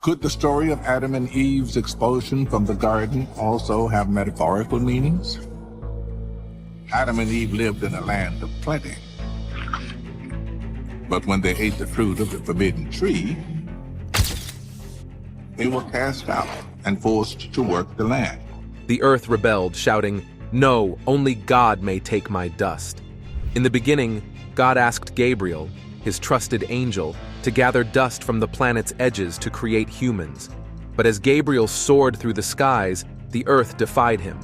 Could the story of Adam and Eve's expulsion from the garden also have metaphorical meanings? Adam and Eve lived in a land of plenty. But when they ate the fruit of the forbidden tree, they were cast out and forced to work the land. The earth rebelled, shouting, "No, only God may take my dust." In the beginning, God asked Gabriel, his trusted angel, to gather dust from the planet's edges to create humans. But as Gabriel soared through the skies, the earth defied him.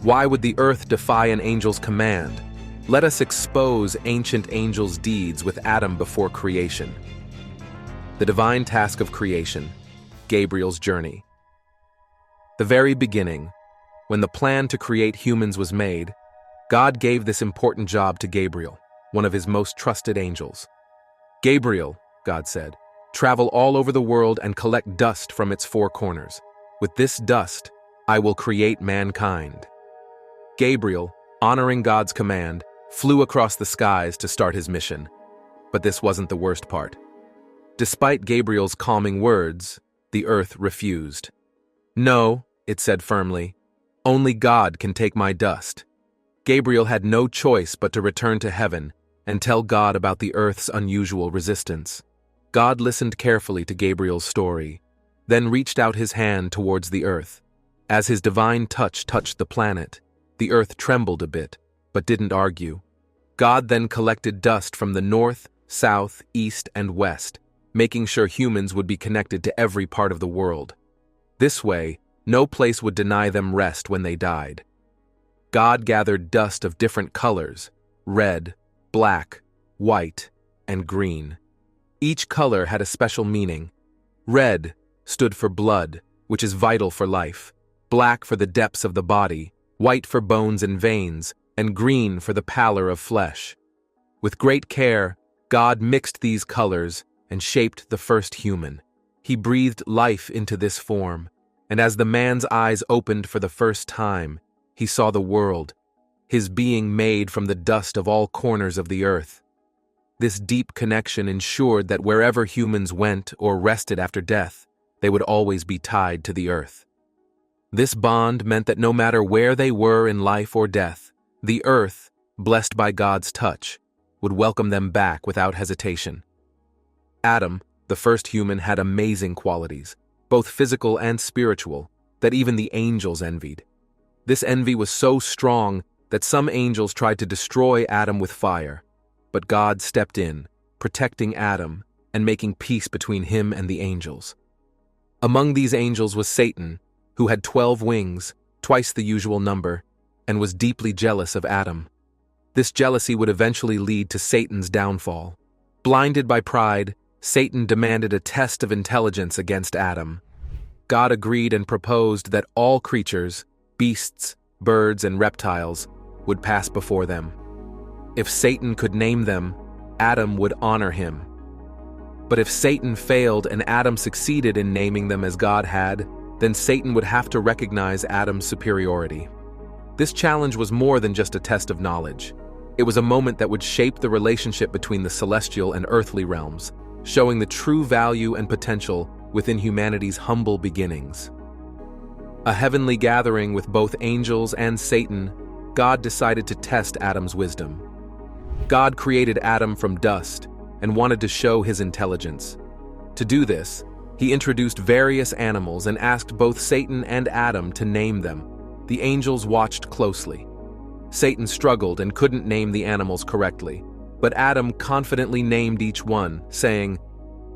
Why would the earth defy an angel's command? Let us expose ancient angels' deeds with Adam before creation. The divine task of creation, Gabriel's journey. The very beginning, when the plan to create humans was made, God gave this important job to Gabriel, one of his most trusted angels. "Gabriel," God said, "travel all over the world and collect dust from its four corners. With this dust, I will create mankind." Gabriel, honoring God's command, flew across the skies to start his mission. But this wasn't the worst part. Despite Gabriel's calming words, the earth refused. "No," it said firmly, "only God can take my dust." Gabriel had no choice but to return to heaven and tell God about the earth's unusual resistance. God listened carefully to Gabriel's story, then reached out his hand towards the earth. As his divine touch touched the planet, the earth trembled a bit, but didn't argue. God then collected dust from the north, south, east, and west, making sure humans would be connected to every part of the world. This way, no place would deny them rest when they died. God gathered dust of different colors: red, black, white, and green. Each color had a special meaning. Red stood for blood, which is vital for life, black for the depths of the body, white for bones and veins, and green for the pallor of flesh. With great care, God mixed these colors and shaped the first human. He breathed life into this form, and as the man's eyes opened for the first time, he saw the world, his being made from the dust of all corners of the earth. This deep connection ensured that wherever humans went or rested after death, they would always be tied to the earth. This bond meant that no matter where they were in life or death, the earth, blessed by God's touch, would welcome them back without hesitation. Adam, the first human, had amazing qualities, both physical and spiritual, that even the angels envied. This envy was so strong that some angels tried to destroy Adam with fire, but God stepped in, protecting Adam and making peace between him and the angels. Among these angels was Satan, who had 12 wings, twice the usual number, and was deeply jealous of Adam. This jealousy would eventually lead to Satan's downfall. Blinded by pride, Satan demanded a test of intelligence against Adam. God agreed and proposed that all creatures, beasts, birds, and reptiles, would pass before them. If Satan could name them, Adam would honor him. But if Satan failed and Adam succeeded in naming them as God had, then Satan would have to recognize Adam's superiority. This challenge was more than just a test of knowledge. It was a moment that would shape the relationship between the celestial and earthly realms, showing the true value and potential within humanity's humble beginnings. A heavenly gathering with both angels and Satan, God decided to test Adam's wisdom. God created Adam from dust and wanted to show his intelligence. To do this, he introduced various animals and asked both Satan and Adam to name them. The angels watched closely. Satan struggled and couldn't name the animals correctly, but Adam confidently named each one, saying,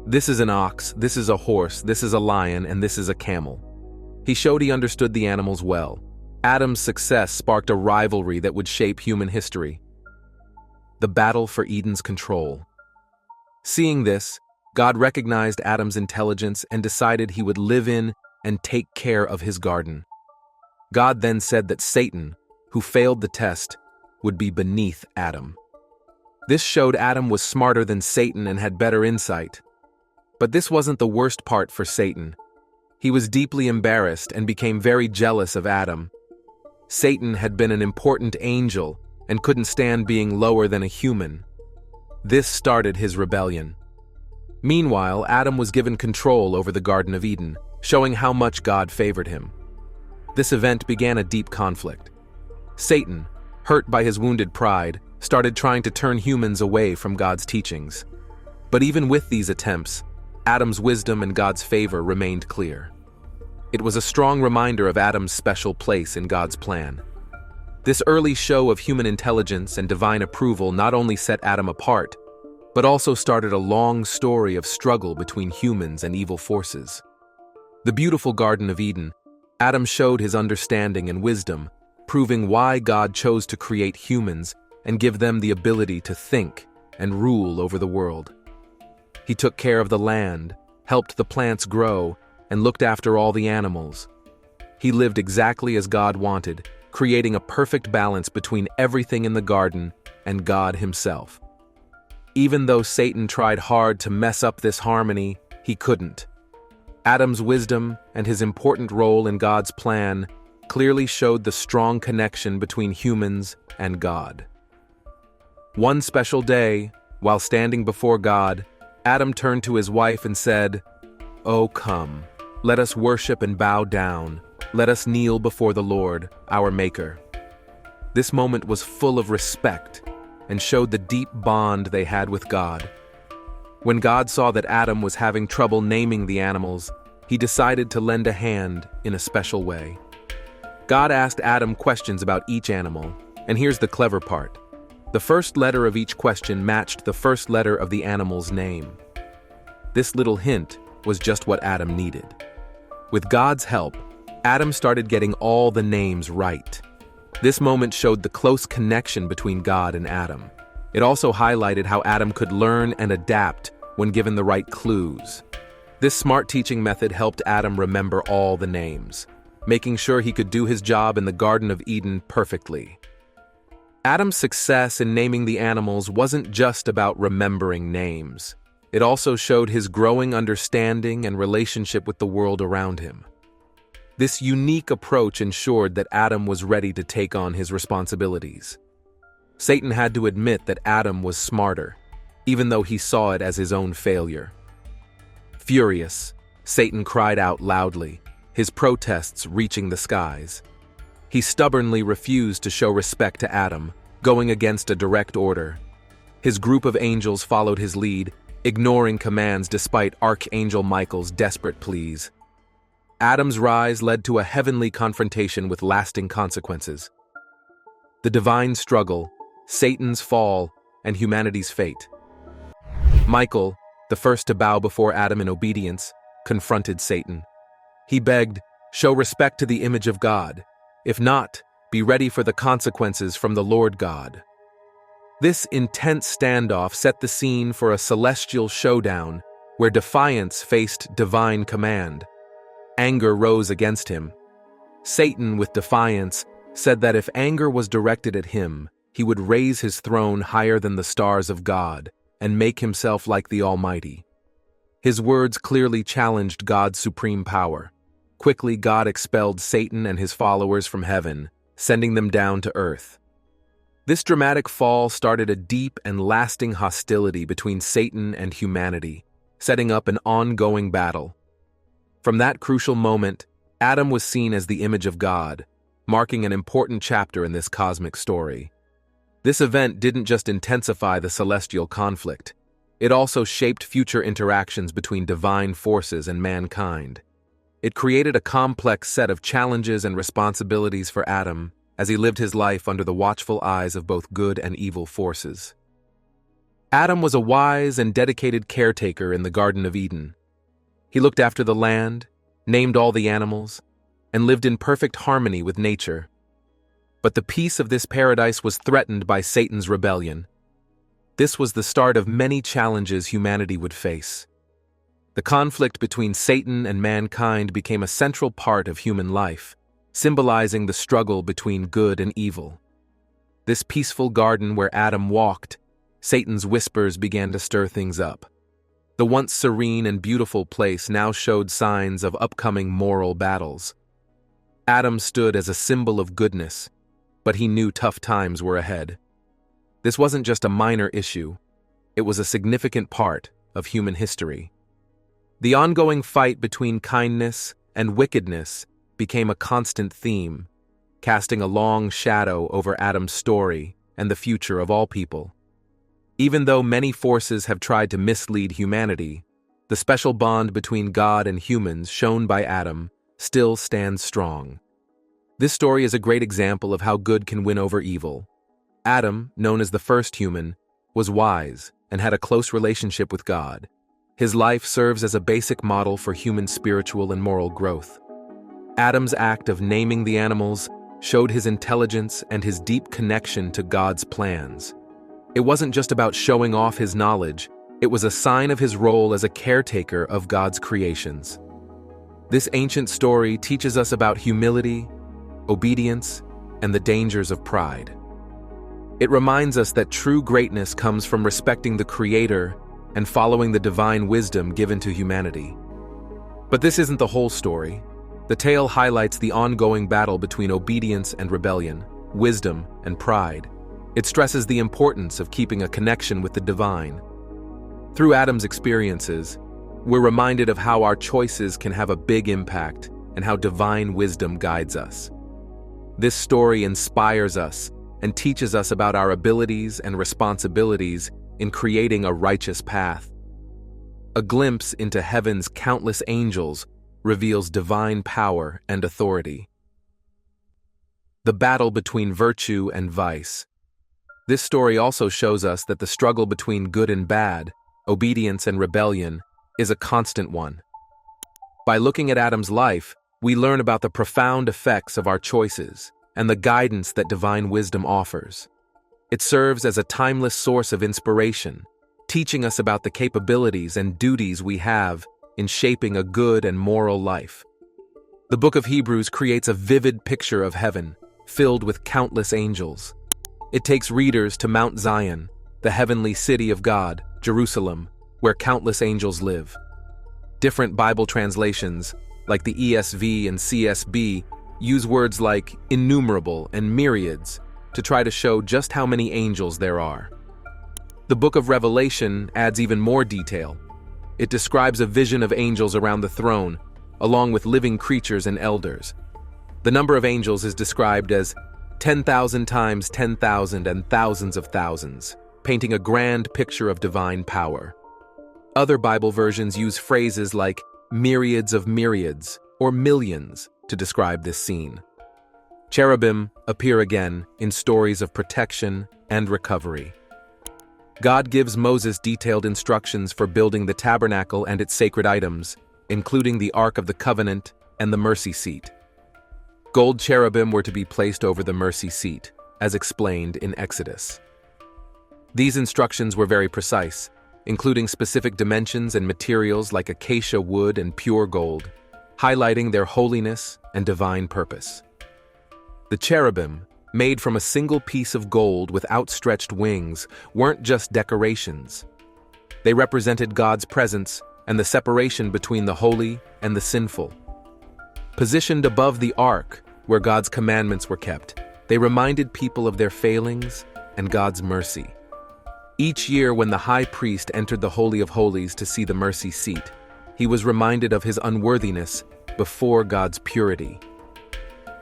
"This is an ox, this is a horse, this is a lion, and this is a camel." He showed he understood the animals well. Adam's success sparked a rivalry that would shape human history. The battle for Eden's control. Seeing this, God recognized Adam's intelligence and decided he would live in and take care of his garden. God then said that Satan, who failed the test, would be beneath Adam. This showed Adam was smarter than Satan and had better insight. But this wasn't the worst part for Satan. He was deeply embarrassed and became very jealous of Adam. Satan had been an important angel and couldn't stand being lower than a human. This started his rebellion. Meanwhile, Adam was given control over the Garden of Eden, showing how much God favored him. This event began a deep conflict. Satan, hurt by his wounded pride, started trying to turn humans away from God's teachings. But even with these attempts, Adam's wisdom and God's favor remained clear. It was a strong reminder of Adam's special place in God's plan. This early show of human intelligence and divine approval not only set Adam apart, but also started a long story of struggle between humans and evil forces. The beautiful Garden of Eden, Adam showed his understanding and wisdom, proving why God chose to create humans and give them the ability to think and rule over the world. He took care of the land, helped the plants grow, and looked after all the animals. He lived exactly as God wanted, creating a perfect balance between everything in the garden and God himself. Even though Satan tried hard to mess up this harmony, he couldn't. Adam's wisdom and his important role in God's plan clearly showed the strong connection between humans and God. One special day, while standing before God, Adam turned to his wife and said, "Oh, come, let us worship and bow down. Let us kneel before the Lord, our Maker." This moment was full of respect and showed the deep bond they had with God. When God saw that Adam was having trouble naming the animals, he decided to lend a hand in a special way. God asked Adam questions about each animal, and here's the clever part. The first letter of each question matched the first letter of the animal's name. This little hint was just what Adam needed. With God's help, Adam started getting all the names right. This moment showed the close connection between God and Adam. It also highlighted how Adam could learn and adapt when given the right clues. This smart teaching method helped Adam remember all the names, making sure he could do his job in the Garden of Eden perfectly. Adam's success in naming the animals wasn't just about remembering names. It also showed his growing understanding and relationship with the world around him. This unique approach ensured that Adam was ready to take on his responsibilities. Satan had to admit that Adam was smarter, even though he saw it as his own failure. Furious, Satan cried out loudly, his protests reaching the skies. He stubbornly refused to show respect to Adam, going against a direct order. His group of angels followed his lead, ignoring commands despite Archangel Michael's desperate pleas. Adam's rise led to a heavenly confrontation with lasting consequences. The divine struggle, Satan's fall, and humanity's fate. Michael, the first to bow before Adam in obedience, confronted Satan. He begged, "Show respect to the image of God. If not, be ready for the consequences from the Lord God." This intense standoff set the scene for a celestial showdown where defiance faced divine command. Anger rose against him. Satan, with defiance, said that if anger was directed at him, he would raise his throne higher than the stars of God and make himself like the Almighty. His words clearly challenged God's supreme power. Quickly, God expelled Satan and his followers from heaven, sending them down to earth. This dramatic fall started a deep and lasting hostility between Satan and humanity, setting up an ongoing battle. From that crucial moment, Adam was seen as the image of God, marking an important chapter in this cosmic story. This event didn't just intensify the celestial conflict, it also shaped future interactions between divine forces and mankind. It created a complex set of challenges and responsibilities for Adam as he lived his life under the watchful eyes of both good and evil forces. Adam was a wise and dedicated caretaker in the Garden of Eden. He looked after the land, named all the animals, and lived in perfect harmony with nature. But the peace of this paradise was threatened by Satan's rebellion. This was the start of many challenges humanity would face. The conflict between Satan and mankind became a central part of human life, symbolizing the struggle between good and evil. This peaceful garden where Adam walked, Satan's whispers began to stir things up. The once serene and beautiful place now showed signs of upcoming moral battles. Adam stood as a symbol of goodness, but he knew tough times were ahead. This wasn't just a minor issue, it was a significant part of human history. The ongoing fight between kindness and wickedness became a constant theme, casting a long shadow over Adam's story and the future of all people. Even though many forces have tried to mislead humanity, the special bond between God and humans shown by Adam still stands strong. This story is a great example of how good can win over evil. Adam, known as the first human, was wise and had a close relationship with God. His life serves as a basic model for human spiritual and moral growth. Adam's act of naming the animals showed his intelligence and his deep connection to God's plans. It wasn't just about showing off his knowledge, it was a sign of his role as a caretaker of God's creations. This ancient story teaches us about humility, obedience, and the dangers of pride. It reminds us that true greatness comes from respecting the Creator and following the divine wisdom given to humanity. But this isn't the whole story. The tale highlights the ongoing battle between obedience and rebellion, wisdom and pride. It stresses the importance of keeping a connection with the divine. Through Adam's experiences, we're reminded of how our choices can have a big impact and how divine wisdom guides us. This story inspires us and teaches us about our abilities and responsibilities in creating a righteous path. A glimpse into heaven's countless angels reveals divine power and authority. The battle between virtue and vice. This story also shows us that the struggle between good and bad, obedience and rebellion, is a constant one. By looking at Adam's life, we learn about the profound effects of our choices and the guidance that divine wisdom offers. It serves as a timeless source of inspiration, teaching us about the capabilities and duties we have in shaping a good and moral life. The book of Hebrews creates a vivid picture of heaven, filled with countless angels. It takes readers to Mount Zion, the heavenly city of God, Jerusalem, where countless angels live. Different Bible translations, like the ESV and CSB, use words like innumerable and myriads to try to show just how many angels there are. The book of Revelation adds even more detail. It describes a vision of angels around the throne, along with living creatures and elders. The number of angels is described as 10,000 times 10,000 and thousands of thousands, painting a grand picture of divine power. Other Bible versions use phrases like myriads of myriads or millions to describe this scene. Cherubim appear again in stories of protection and recovery. God gives Moses detailed instructions for building the tabernacle and its sacred items, including the Ark of the Covenant and the mercy seat. Gold cherubim were to be placed over the mercy seat, as explained in Exodus. These instructions were very precise, including specific dimensions and materials like acacia wood and pure gold, highlighting their holiness and divine purpose. The cherubim, made from a single piece of gold with outstretched wings, weren't just decorations. They represented God's presence and the separation between the holy and the sinful. Positioned above the ark, where God's commandments were kept, they reminded people of their failings and God's mercy. Each year when the high priest entered the Holy of Holies to see the mercy seat, he was reminded of his unworthiness before God's purity.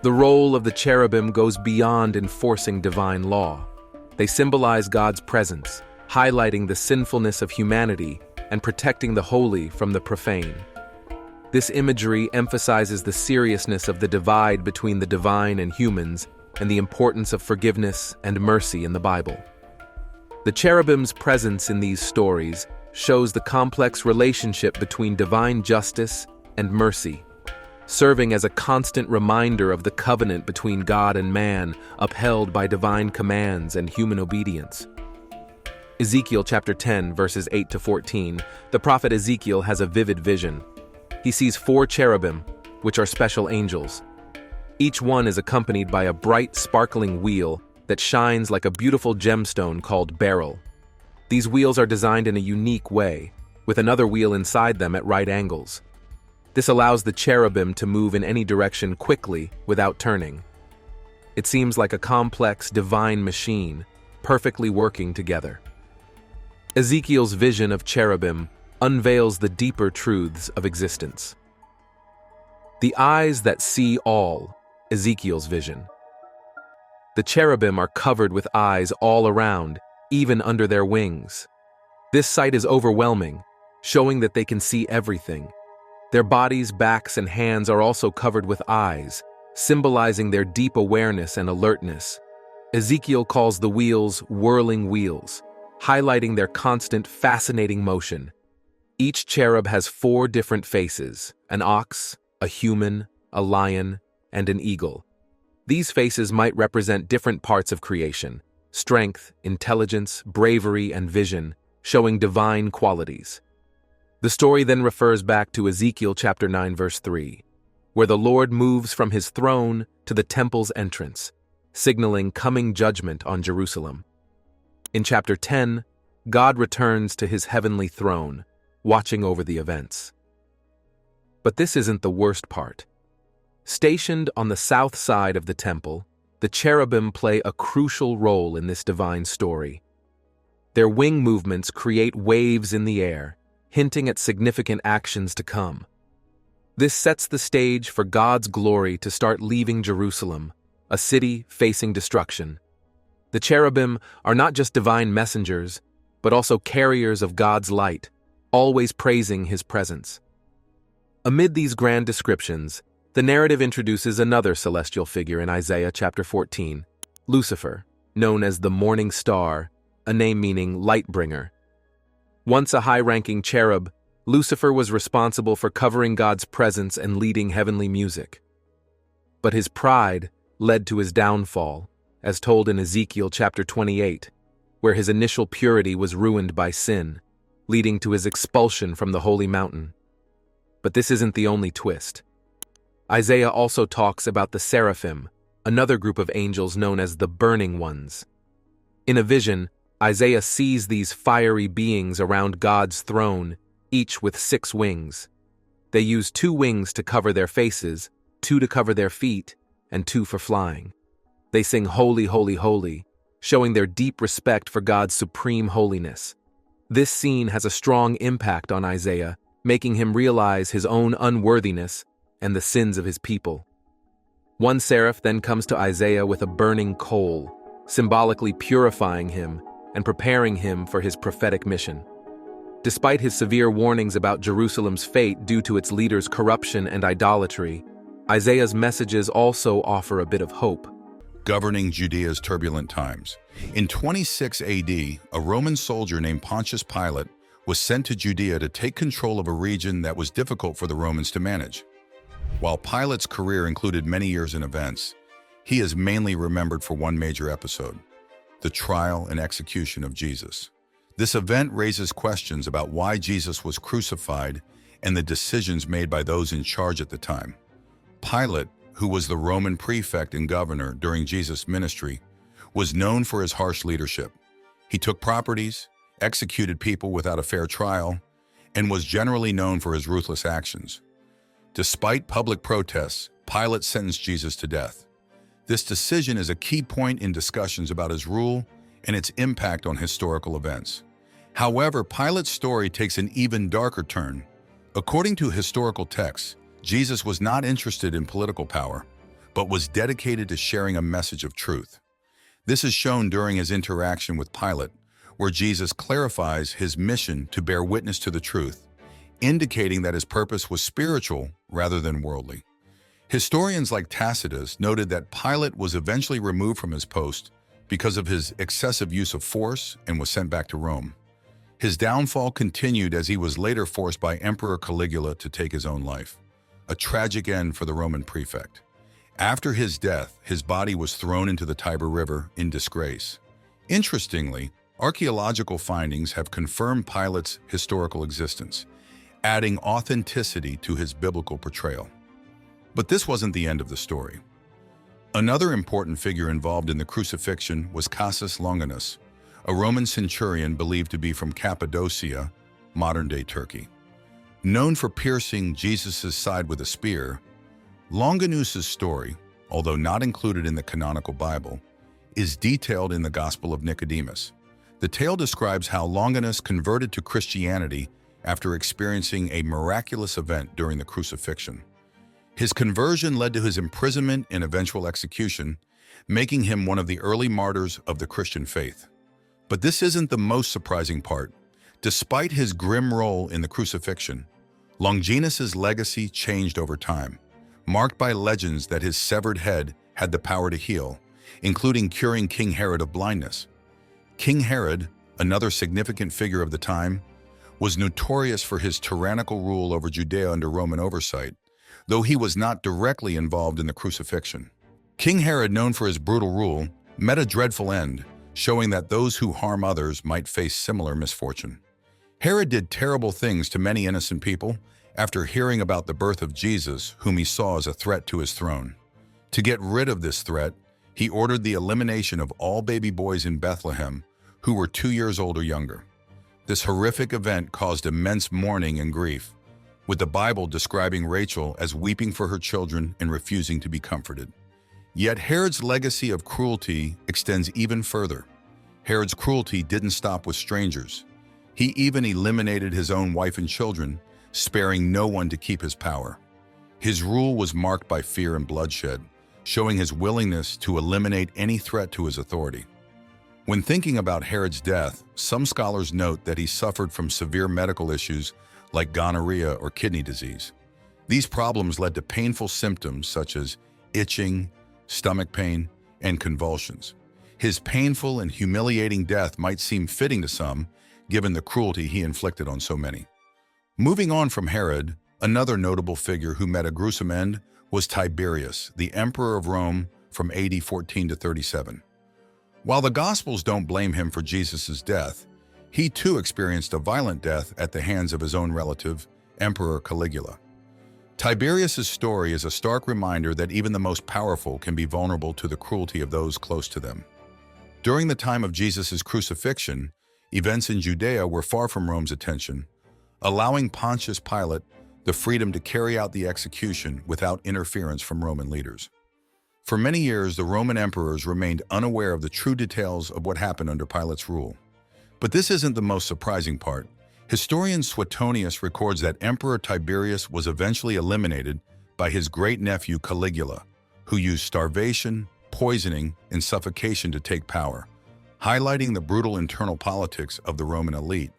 The role of the cherubim goes beyond enforcing divine law. They symbolize God's presence, highlighting the sinfulness of humanity and protecting the holy from the profane. This imagery emphasizes the seriousness of the divide between the divine and humans and the importance of forgiveness and mercy in the Bible. The cherubim's presence in these stories shows the complex relationship between divine justice and mercy, serving as a constant reminder of the covenant between God and man, upheld by divine commands and human obedience. Ezekiel chapter 10, verses 8 to 14, the prophet Ezekiel has a vivid vision. He sees 4 cherubim, which are special angels. Each one is accompanied by a bright, sparkling wheel that shines like a beautiful gemstone called beryl. These wheels are designed in a unique way, with another wheel inside them at right angles. This allows the cherubim to move in any direction quickly without turning. It seems like a complex, divine machine, perfectly working together. Ezekiel's vision of cherubim unveils the deeper truths of existence. The eyes that see all, Ezekiel's vision. The cherubim are covered with eyes all around, even under their wings. This sight is overwhelming, showing that they can see everything. Their bodies, backs, and hands are also covered with eyes, symbolizing their deep awareness and alertness. Ezekiel calls the wheels whirling wheels, highlighting their constant, fascinating motion. Each cherub has 4 different faces: an ox, a human, a lion, and an eagle. These faces might represent different parts of creation: strength, intelligence, bravery, and vision, showing divine qualities. The story then refers back to Ezekiel chapter 9, verse 3, where the Lord moves from his throne to the temple's entrance, signaling coming judgment on Jerusalem. In chapter 10, God returns to his heavenly throne, watching over the events. But this isn't the worst part. Stationed on the south side of the temple, the cherubim play a crucial role in this divine story. Their wing movements create waves in the air, hinting at significant actions to come. This sets the stage for God's glory to start leaving Jerusalem, a city facing destruction. The cherubim are not just divine messengers, but also carriers of God's light, always praising his presence. Amid these grand descriptions, the narrative introduces another celestial figure in Isaiah chapter 14, Lucifer, known as the morning star, a name meaning light bringer. Once a high-ranking cherub, Lucifer was responsible for covering God's presence and leading heavenly music. But his pride led to his downfall, as told in Ezekiel chapter 28, where his initial purity was ruined by sin, leading to his expulsion from the holy mountain. But this isn't the only twist. Isaiah also talks about the seraphim, another group of angels known as the burning ones. In a vision, Isaiah sees these fiery beings around God's throne, each with 6 wings. They use 2 wings to cover their faces, 2 to cover their feet, and 2 for flying. They sing "Holy, Holy, Holy," showing their deep respect for God's supreme holiness. This scene has a strong impact on Isaiah, making him realize his own unworthiness and the sins of his people. One seraph then comes to Isaiah with a burning coal, symbolically purifying him and preparing him for his prophetic mission. Despite his severe warnings about Jerusalem's fate due to its leaders' corruption and idolatry, Isaiah's messages also offer a bit of hope. Governing Judea's turbulent times. In 26 AD, a Roman soldier named Pontius Pilate was sent to Judea to take control of a region that was difficult for the Romans to manage. While Pilate's career included many years in events, he is mainly remembered for one major episode: the trial and execution of Jesus. This event raises questions about why Jesus was crucified and the decisions made by those in charge at the time. Pilate, who was the Roman prefect and governor during Jesus' ministry, was known for his harsh leadership. He took properties, executed people without a fair trial, and was generally known for his ruthless actions. Despite public protests, Pilate sentenced Jesus to death. This decision is a key point in discussions about his rule and its impact on historical events. However, Pilate's story takes an even darker turn. According to historical texts, Jesus was not interested in political power, but was dedicated to sharing a message of truth. This is shown during his interaction with Pilate, where Jesus clarifies his mission to bear witness to the truth, indicating that his purpose was spiritual rather than worldly. Historians like Tacitus noted that Pilate was eventually removed from his post because of his excessive use of force and was sent back to Rome. His downfall continued as he was later forced by Emperor Caligula to take his own life, a tragic end for the Roman prefect. After his death, his body was thrown into the Tiber River in disgrace. Interestingly, archaeological findings have confirmed Pilate's historical existence, adding authenticity to his biblical portrayal. But this wasn't the end of the story. Another important figure involved in the crucifixion was Cassius Longinus, a Roman centurion believed to be from Cappadocia, modern-day Turkey. Known for piercing Jesus' side with a spear, Longinus's story, although not included in the canonical Bible, is detailed in the Gospel of Nicodemus. The tale describes how Longinus converted to Christianity after experiencing a miraculous event during the crucifixion. His conversion led to his imprisonment and eventual execution, making him one of the early martyrs of the Christian faith. But this isn't the most surprising part. Despite his grim role in the crucifixion, Longinus's legacy changed over time, marked by legends that his severed head had the power to heal, including curing King Herod of blindness. King Herod, another significant figure of the time, was notorious for his tyrannical rule over Judea under Roman oversight, though he was not directly involved in the crucifixion. King Herod, known for his brutal rule, met a dreadful end, showing that those who harm others might face similar misfortune. Herod did terrible things to many innocent people after hearing about the birth of Jesus, whom he saw as a threat to his throne. To get rid of this threat, he ordered the elimination of all baby boys in Bethlehem who were 2 years old or younger. This horrific event caused immense mourning and grief, with the Bible describing Rachel as weeping for her children and refusing to be comforted. Yet Herod's legacy of cruelty extends even further. Herod's cruelty didn't stop with strangers. He even eliminated his own wife and children, sparing no one to keep his power. His rule was marked by fear and bloodshed, showing his willingness to eliminate any threat to his authority. When thinking about Herod's death, some scholars note that he suffered from severe medical issues like gonorrhea or kidney disease. These problems led to painful symptoms such as itching, stomach pain, and convulsions. His painful and humiliating death might seem fitting to some, given the cruelty he inflicted on so many. Moving on from Herod, another notable figure who met a gruesome end was Tiberius, the emperor of Rome from AD 14 to 37. While the Gospels don't blame him for Jesus' death, he too experienced a violent death at the hands of his own relative, Emperor Caligula. Tiberius' story is a stark reminder that even the most powerful can be vulnerable to the cruelty of those close to them. During the time of Jesus' crucifixion, events in Judea were far from Rome's attention, allowing Pontius Pilate the freedom to carry out the execution without interference from Roman leaders. For many years, the Roman emperors remained unaware of the true details of what happened under Pilate's rule. But this isn't the most surprising part. Historian Suetonius records that Emperor Tiberius was eventually eliminated by his great-nephew Caligula, who used starvation, poisoning, and suffocation to take power, highlighting the brutal internal politics of the Roman elite.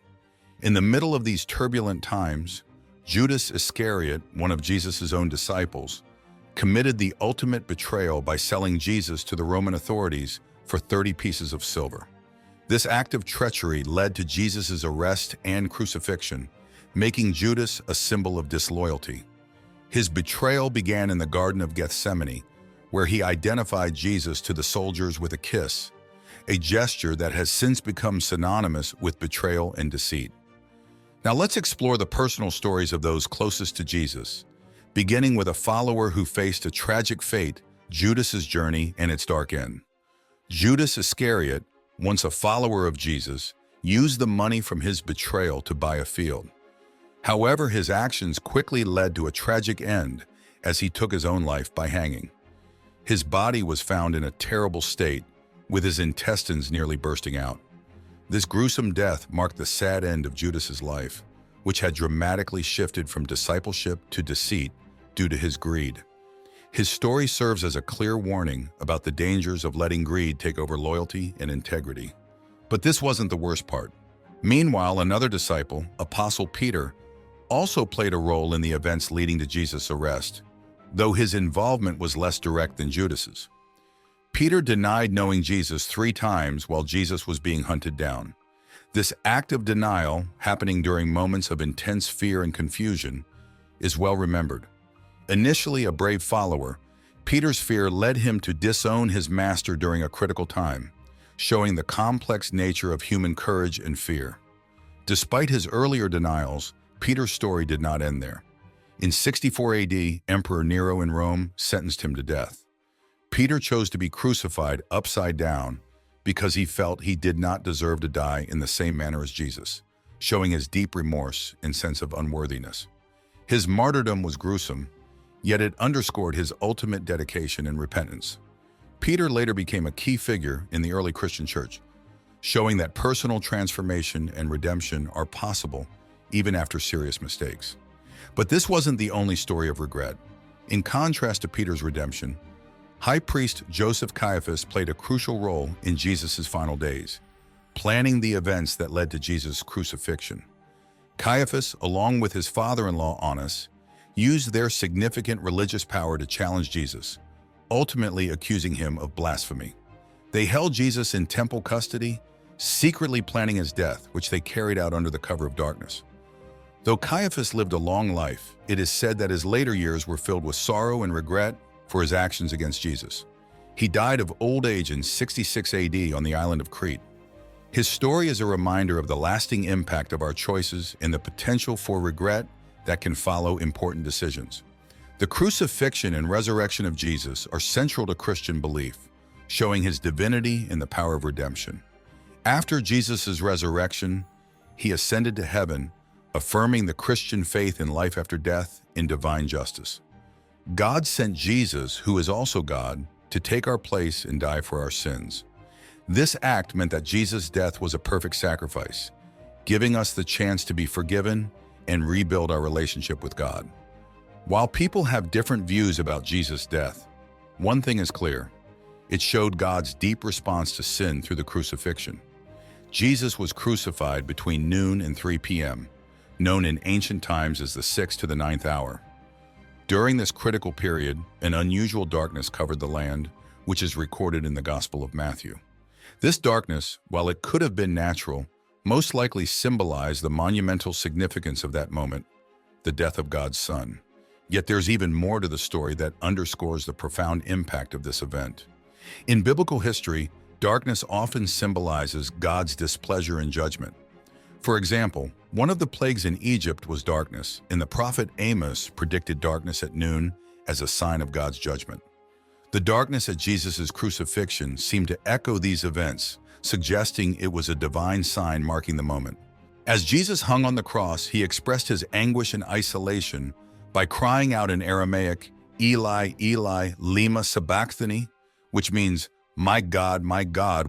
In the middle of these turbulent times, Judas Iscariot, one of Jesus' own disciples, committed the ultimate betrayal by selling Jesus to the Roman authorities for 30 pieces of silver. This act of treachery led to Jesus' arrest and crucifixion, making Judas a symbol of disloyalty. His betrayal began in the Garden of Gethsemane, where he identified Jesus to the soldiers with a kiss, a gesture that has since become synonymous with betrayal and deceit. Now let's explore the personal stories of those closest to Jesus, beginning with a follower who faced a tragic fate, Judas's journey and its dark end. Judas Iscariot, once a follower of Jesus, used the money from his betrayal to buy a field. However, his actions quickly led to a tragic end as he took his own life by hanging. His body was found in a terrible state, with his intestines nearly bursting out. This gruesome death marked the sad end of Judas's life, which had dramatically shifted from discipleship to deceit due to his greed. His story serves as a clear warning about the dangers of letting greed take over loyalty and integrity. But this wasn't the worst part. Meanwhile, another disciple, Apostle Peter, also played a role in the events leading to Jesus' arrest, though his involvement was less direct than Judas's. Peter denied knowing Jesus 3 times while Jesus was being hunted down. This act of denial, happening during moments of intense fear and confusion, is well remembered. Initially a brave follower, Peter's fear led him to disown his master during a critical time, showing the complex nature of human courage and fear. Despite his earlier denials, Peter's story did not end there. In 64 AD, Emperor Nero in Rome sentenced him to death. Peter chose to be crucified upside down because he felt he did not deserve to die in the same manner as Jesus, showing his deep remorse and sense of unworthiness. His martyrdom was gruesome, yet it underscored his ultimate dedication and repentance. Peter later became a key figure in the early Christian church, showing that personal transformation and redemption are possible even after serious mistakes. But this wasn't the only story of regret. In contrast to Peter's redemption, High Priest Joseph Caiaphas played a crucial role in Jesus' final days, planning the events that led to Jesus' crucifixion. Caiaphas, along with his father-in-law Annas, used their significant religious power to challenge Jesus, ultimately accusing him of blasphemy. They held Jesus in temple custody, secretly planning his death, which they carried out under the cover of darkness. Though Caiaphas lived a long life, it is said that his later years were filled with sorrow and regret for his actions against Jesus. He died of old age in 66 AD on the island of Crete. His story is a reminder of the lasting impact of our choices and the potential for regret that can follow important decisions. The crucifixion and resurrection of Jesus are central to Christian belief, showing his divinity and the power of redemption. After Jesus' resurrection, he ascended to heaven, affirming the Christian faith in life after death and divine justice. God sent Jesus, who is also God, to take our place and die for our sins. This act meant that Jesus' death was a perfect sacrifice, giving us the chance to be forgiven and rebuild our relationship with God. While people have different views about Jesus' death, one thing is clear: it showed God's deep response to sin through the crucifixion. Jesus was crucified between noon and 3 p.m., known in ancient times as the 6th to the 9th hour. During this critical period, an unusual darkness covered the land, which is recorded in the Gospel of Matthew. This darkness, while it could have been natural, most likely symbolized the monumental significance of that moment, the death of God's Son. Yet there's even more to the story that underscores the profound impact of this event. In biblical history, darkness often symbolizes God's displeasure and judgment. For example, one of the plagues in Egypt was darkness, and the prophet Amos predicted darkness at noon as a sign of God's judgment. The darkness at Jesus' crucifixion seemed to echo these events, suggesting it was a divine sign marking the moment. As Jesus hung on the cross, he expressed his anguish and isolation by crying out in Aramaic, "Eli, Eli, lema sabachthani," which means, my God,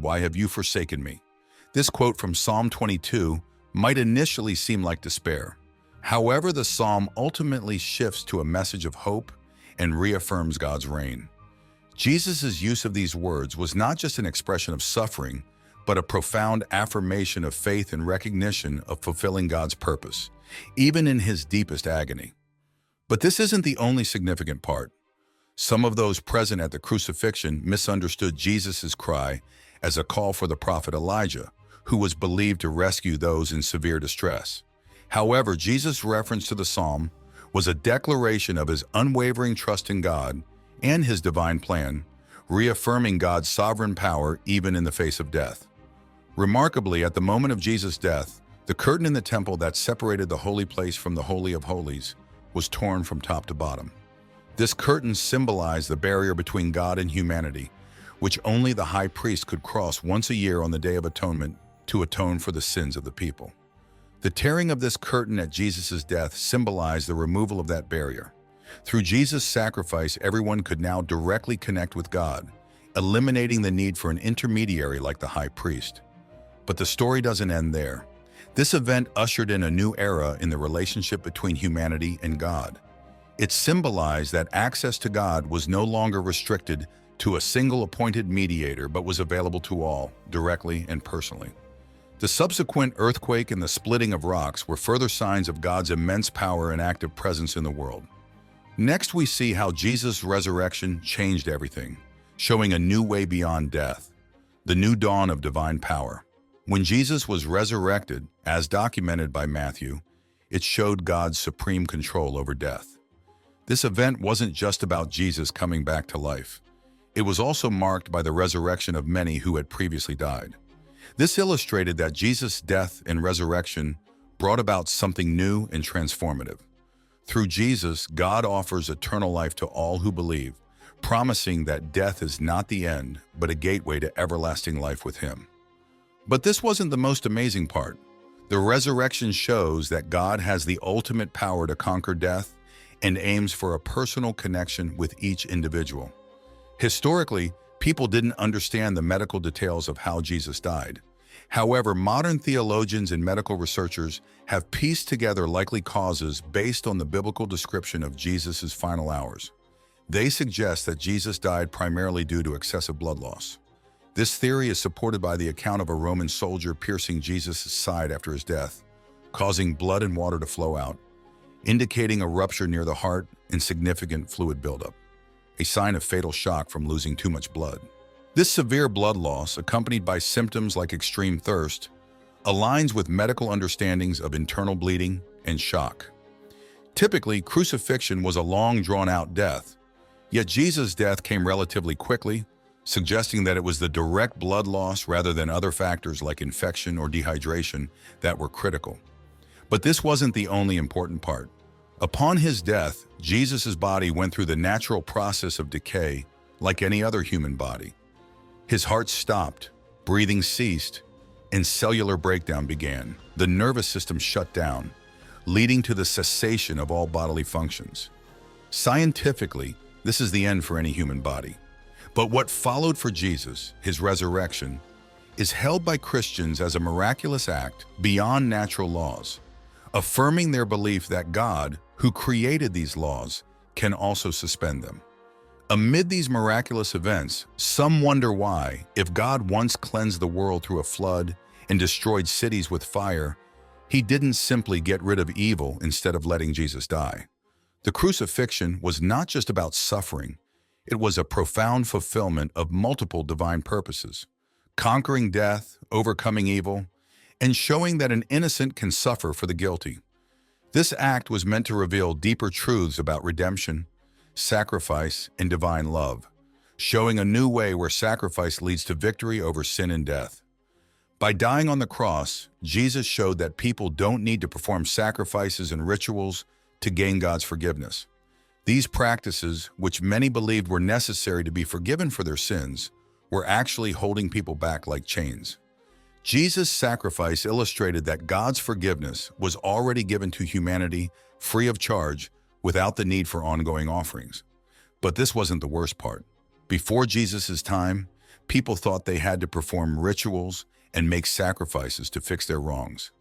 why have you forsaken me?" This quote from Psalm 22 might initially seem like despair. However, the psalm ultimately shifts to a message of hope and reaffirms God's reign. Jesus' use of these words was not just an expression of suffering, but a profound affirmation of faith and recognition of fulfilling God's purpose, even in his deepest agony. But this isn't the only significant part. Some of those present at the crucifixion misunderstood Jesus' cry as a call for the prophet Elijah, who was believed to rescue those in severe distress. However, Jesus' reference to the psalm was a declaration of his unwavering trust in God and his divine plan, reaffirming God's sovereign power even in the face of death. Remarkably, at the moment of Jesus' death, the curtain in the temple that separated the holy place from the Holy of Holies was torn from top to bottom. This curtain symbolized the barrier between God and humanity, which only the high priest could cross once a year on the Day of Atonement to atone for the sins of the people. The tearing of this curtain at Jesus' death symbolized the removal of that barrier. Through Jesus' sacrifice, everyone could now directly connect with God, eliminating the need for an intermediary like the high priest. But the story doesn't end there. This event ushered in a new era in the relationship between humanity and God. It symbolized that access to God was no longer restricted to a single appointed mediator, but was available to all, directly and personally. The subsequent earthquake and the splitting of rocks were further signs of God's immense power and active presence in the world. Next, we see how Jesus' resurrection changed everything, showing a new way beyond death, the new dawn of divine power. When Jesus was resurrected, as documented by Matthew, it showed God's supreme control over death. This event wasn't just about Jesus coming back to life. It was also marked by the resurrection of many who had previously died. This illustrated that Jesus' death and resurrection brought about something new and transformative. Through Jesus, God offers eternal life to all who believe, promising that death is not the end, but a gateway to everlasting life with him. But this wasn't the most amazing part. The resurrection shows that God has the ultimate power to conquer death and aims for a personal connection with each individual. Historically, people didn't understand the medical details of how Jesus died. However, modern theologians and medical researchers have pieced together likely causes based on the biblical description of Jesus' final hours. They suggest that Jesus died primarily due to excessive blood loss. This theory is supported by the account of a Roman soldier piercing Jesus' side after his death, causing blood and water to flow out, indicating a rupture near the heart and significant fluid buildup, a sign of fatal shock from losing too much blood. This severe blood loss, accompanied by symptoms like extreme thirst, aligns with medical understandings of internal bleeding and shock. Typically, crucifixion was a long, drawn-out death, yet Jesus' death came relatively quickly, suggesting that it was the direct blood loss rather than other factors like infection or dehydration that were critical. But this wasn't the only important part. Upon his death, Jesus' body went through the natural process of decay like any other human body. His heart stopped, breathing ceased, and cellular breakdown began. The nervous system shut down, leading to the cessation of all bodily functions. Scientifically, this is the end for any human body. But what followed for Jesus, his resurrection, is held by Christians as a miraculous act beyond natural laws, affirming their belief that God, who created these laws, can also suspend them. Amid these miraculous events, some wonder why, if God once cleansed the world through a flood and destroyed cities with fire, he didn't simply get rid of evil instead of letting Jesus die. The crucifixion was not just about suffering, it was a profound fulfillment of multiple divine purposes, conquering death, overcoming evil, and showing that an innocent can suffer for the guilty. This act was meant to reveal deeper truths about redemption, sacrifice, and divine love, showing a new way where sacrifice leads to victory over sin and death. By dying on the cross, Jesus showed that people don't need to perform sacrifices and rituals to gain God's forgiveness. These practices, which many believed were necessary to be forgiven for their sins, were actually holding people back like chains. Jesus' sacrifice illustrated that God's forgiveness was already given to humanity free of charge without the need for ongoing offerings. But this wasn't the worst part. Before Jesus' time, people thought they had to perform rituals and make sacrifices to fix their wrongs.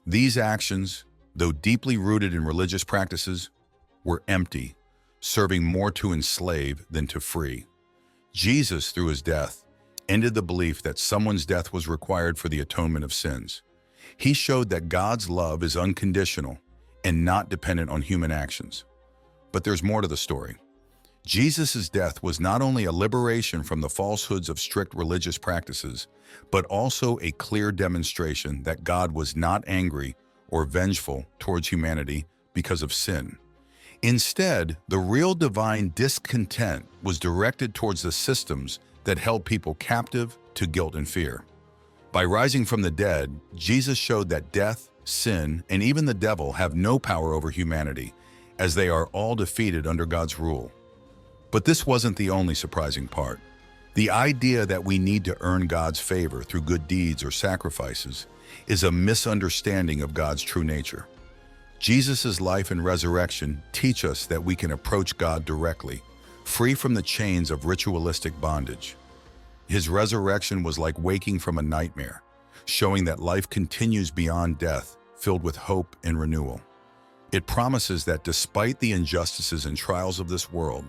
These actions, though deeply rooted in religious practices, were empty, serving more to enslave than to free. Jesus, through his death, ended the belief that someone's death was required for the atonement of sins. He showed that God's love is unconditional and not dependent on human actions. But there's more to the story. Jesus' death was not only a liberation from the falsehoods of strict religious practices, but also a clear demonstration that God was not angry or vengeful towards humanity because of sin. Instead, the real divine discontent was directed towards the systems that held people captive to guilt and fear. By rising from the dead, Jesus showed that death, sin, and even the devil have no power over humanity, as they are all defeated under God's rule. But this wasn't the only surprising part. The idea that we need to earn God's favor through good deeds or sacrifices is a misunderstanding of God's true nature. Jesus' life and resurrection teach us that we can approach God directly, free from the chains of ritualistic bondage. His resurrection was like waking from a nightmare, showing that life continues beyond death, filled with hope and renewal. It promises that despite the injustices and trials of this world,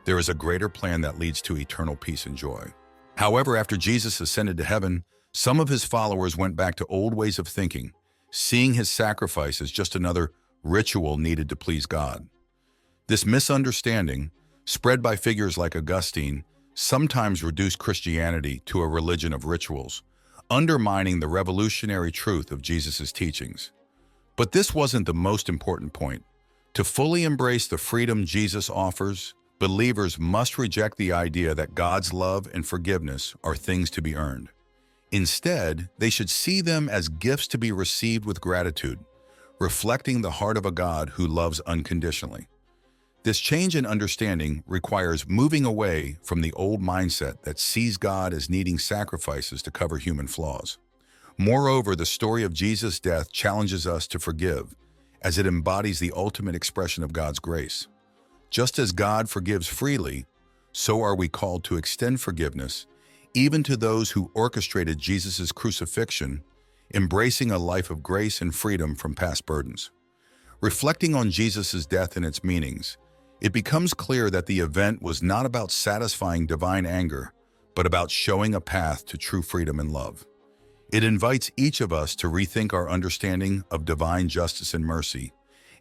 there is a greater plan that leads to eternal peace and joy. However, after Jesus ascended to heaven, some of his followers went back to old ways of thinking, seeing his sacrifice as just another ritual needed to please God. This misunderstanding, spread by figures like Augustine, sometimes reduced Christianity to a religion of rituals, undermining the revolutionary truth of Jesus' teachings. But this wasn't the most important point. To fully embrace the freedom Jesus offers, believers must reject the idea that God's love and forgiveness are things to be earned. Instead, they should see them as gifts to be received with gratitude, reflecting the heart of a God who loves unconditionally. This change in understanding requires moving away from the old mindset that sees God as needing sacrifices to cover human flaws. Moreover, the story of Jesus' death challenges us to forgive, as it embodies the ultimate expression of God's grace. Just as God forgives freely, so are we called to extend forgiveness, even to those who orchestrated Jesus' crucifixion, embracing a life of grace and freedom from past burdens. Reflecting on Jesus' death and its meanings, it becomes clear that the event was not about satisfying divine anger, but about showing a path to true freedom and love. It invites each of us to rethink our understanding of divine justice and mercy,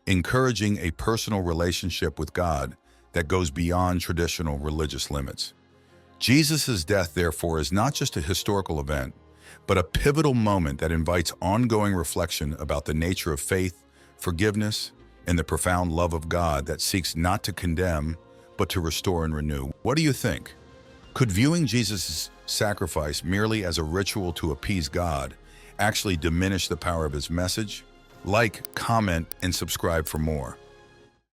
encouraging a personal relationship with God that goes beyond traditional religious limits. Jesus' death, therefore, is not just a historical event, but a pivotal moment that invites ongoing reflection about the nature of faith, forgiveness, and the profound love of God that seeks not to condemn, but to restore and renew. What do you think? Could viewing Jesus' sacrifice merely as a ritual to appease God actually diminish the power of his message? Like, comment, and subscribe for more.